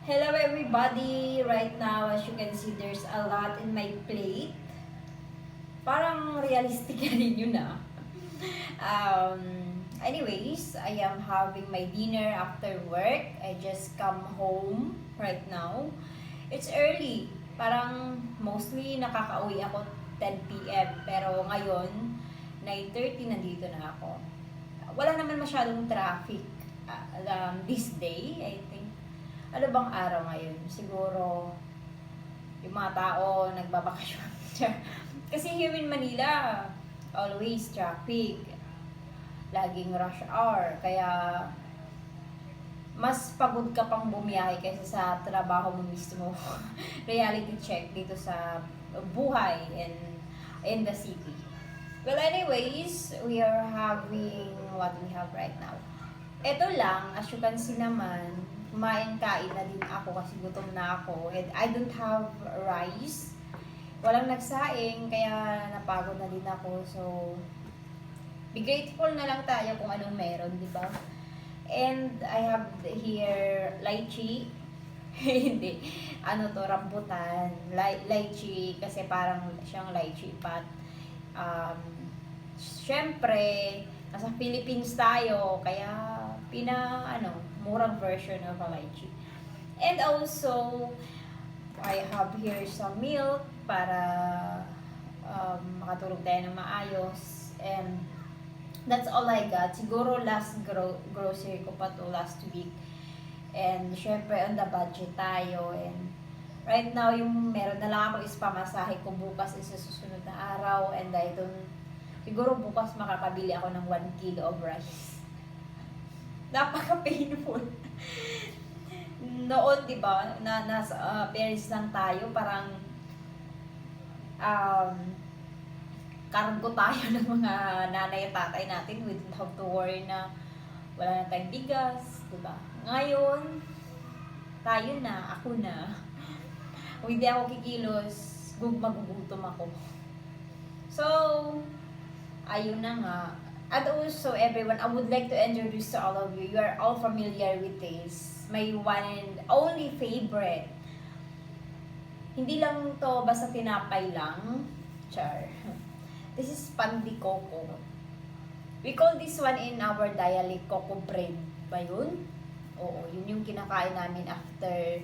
Hello everybody! Right now, as you can see, there's a lot in my plate. Parang realistic na rin yun ah. Um, Anyways, I am having my dinner after work. I just come home right now. It's early. Parang mostly nakakauwi ako 10 p.m. Pero ngayon, 9:30 nandito na ako. Wala naman masyadong traffic this day, I think. Ano bang araw ngayon? Siguro yung mga tao nagbabakasyon. Kasi here in Manila, always traffic. Laging rush hour. Kaya mas pagod ka pang bumiyahe kaysa sa trabaho mo mismo. Reality check dito sa buhay in the city. Well, anyways, we are having what we have right now. Ito lang, as you can see naman, kumain-kain na din ako kasi gutom na ako. And I don't have rice. Walang nagsaing, kaya napagod na din ako. So, be grateful na lang tayo kung anong meron, di ba? And I have here lychee. Hindi. Ano to, rambutan. Lychee kasi parang siyang lychee pat. Syempre, nasa Philippines tayo, kaya murang version of a lychee. And also, I have here some milk para makatulog tayo ng maayos. And that's all I got. Siguro last grocery ko pa to last week. And syempre, on the budget tayo. And right now, yung meron na lang ako is pamasahe ko bukas is sa susunod na araw. And I don't, siguro bukas makakabili ako ng 1 kilo of rice. Napaka-painful. Noon, di ba, nasa Paris lang tayo, parang kargo tayo ng mga nanay at tatay natin. We don't have to worry na wala na tayong bigas, di ba? Ngayon, tayo na, ako na. Kung hindi ako kikilos, magugutom ako. So, ayun na nga. And also, everyone, I would like to introduce to all of you. You are all familiar with this. My one and only favorite. Hindi lang to basta tinapay lang. Char. This is pandi coco. We call this one in our dialect coco bread ba yun? Oo, yun yung kinakain namin after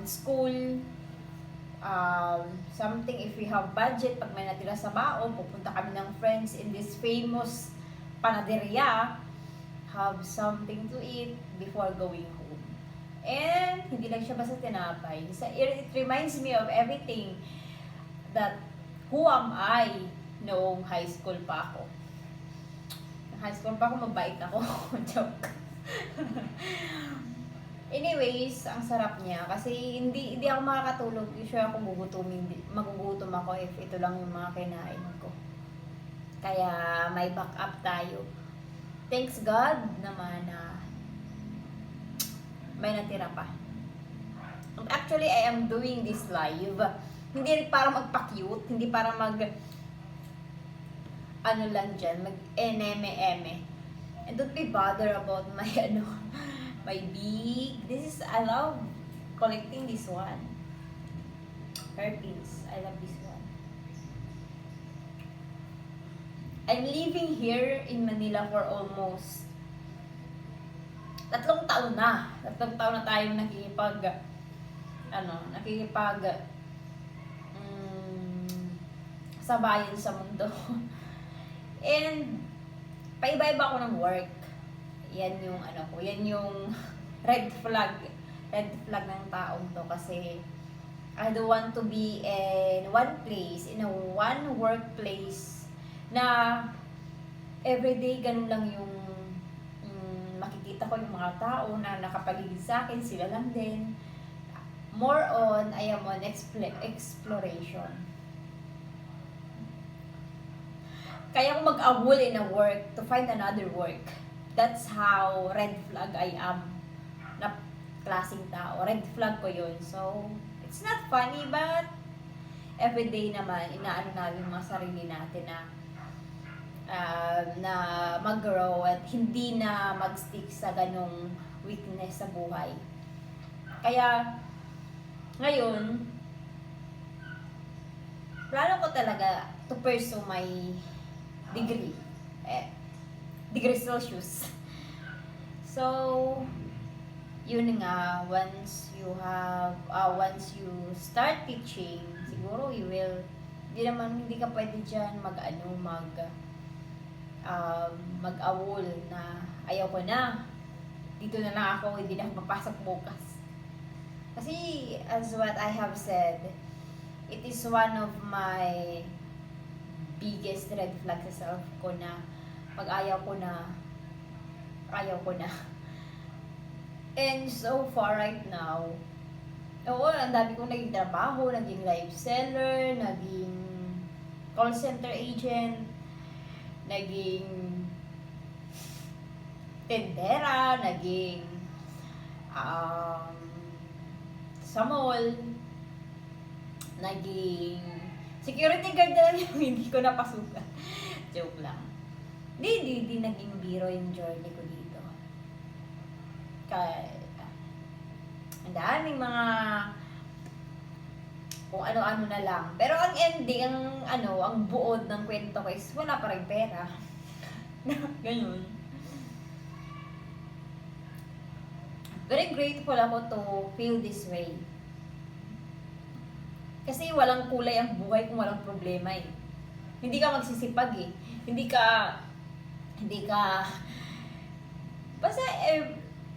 school. Something if we have budget, pag may natira sa baon, pupunta kami ng friends in this famous panaderia, have something to eat before going home. And hindi lang siya basta tinapay. It reminds me of everything that who am I noong high school pa ako. High school pa ako, mabait ako. Joke. Anyways, ang sarap niya kasi hindi ako makakatulog. Usually ako magugutom ako if ito lang yung mga kinain ko. Kaya may backup tayo. Thanks God naman na may natira pa. Actually, I am doing this live. Hindi para magpa-cute, hindi para ano lang dyan, mag-eneme-eme. And don't be bothered about my my big, I love collecting this one. Hairpins, I love this one. I'm living here in Manila for almost 3 taon na. 3 taon na tayo sabayan sa mundo. And paiba-iba ako ng work. Yan yung yan yung red flag ng taong to kasi I don't want to be in one place, in a one workplace na everyday ganun lang yung makikita ko yung mga tao na nakapaligid sa akin, sila lang din. More on, I am on exploration. Kaya ko mag-awol in a work to find another work. That's how red flag I am na klaseng tao. Red flag ko yun. So, it's not funny but everyday naman, inaano namin mga sarili natin na mag-grow at hindi na mag-stick sa ganong weakness sa buhay. Kaya, ngayon, plano ko talaga to pursue my degree. Degree Celsius. So, yun nga, once you start teaching, siguro hindi ka pwede dyan mag-awol na ayaw ko na. Dito na lang ako, hindi na ako papasok bukas. Kasi, as what I have said, it is one of my biggest red flag sa self ko na pag ayaw ko na. And so far right now, oo, ang dami kong naging trabaho, naging live seller, naging call center agent, naging tendera, naging sa mall, naging security guard na lang yung hindi ko napasukan. Joke lang. Di naging biro yung journey ko dito. Kaya, ang daming mga kung ano-ano na lang. Pero ang ending, ang buod ng kwento ko is wala pa rin pera. Ganun. Very grateful ako to feel this way. Kasi walang kulay ang buhay kung walang problema eh. Hindi ka magsisipag eh. Hindi ka basta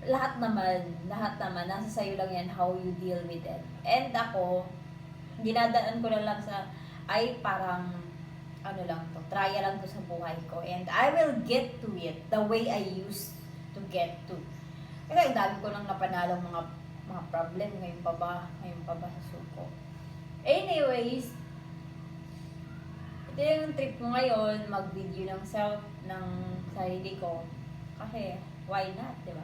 lahat naman nasa sayo lang yan how you deal with it. And ako, dinadaan ko na lang sa parang trial lang to sa buhay ko, and I will get to it the way I used to get to. Kasi ang dami ko nang napanalong mga problem ngayon pa ba sa suko. Anyways, ito yung trip ko ngayon, mag-video ng sarili ko. Kasi, why not, diba?